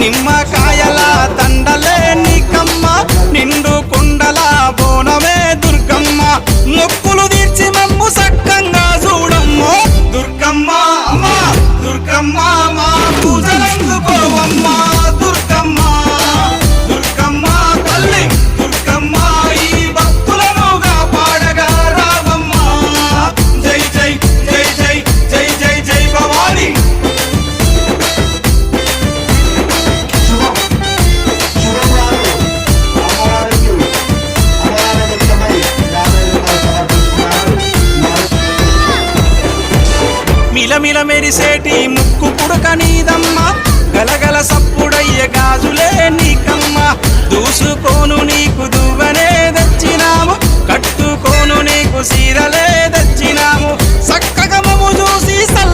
నిమ్మకాయల దండలే నీకమ్మ నిండు కుండల బోనమే దుర్గమ్మ మొక్కులు తీర్చి మమ్ము సక్కంగా చూడమ్మో దుర్గమ్మ అమ్మా దుర్గమ్మ మా పూజలందుకోవమ్మ దుర్గమ్మ దుర్గమ్మ తల్లి దుర్గమ్మ ఈ భక్తులనుగా పాడగా రావమ్మ జై జై జై జై జై జై జై భవాని మిలమిల మెరిసేటి ముక్కు పుడక నీదమ్మ గలగల సప్పుడయ్య గాజులే నీకమ్మ దూసుకోను నీకు దువ్వనే తెచ్చినాము కట్టుకోను నీకు సీరలే తెచ్చినాము చక్కగా మము చూసి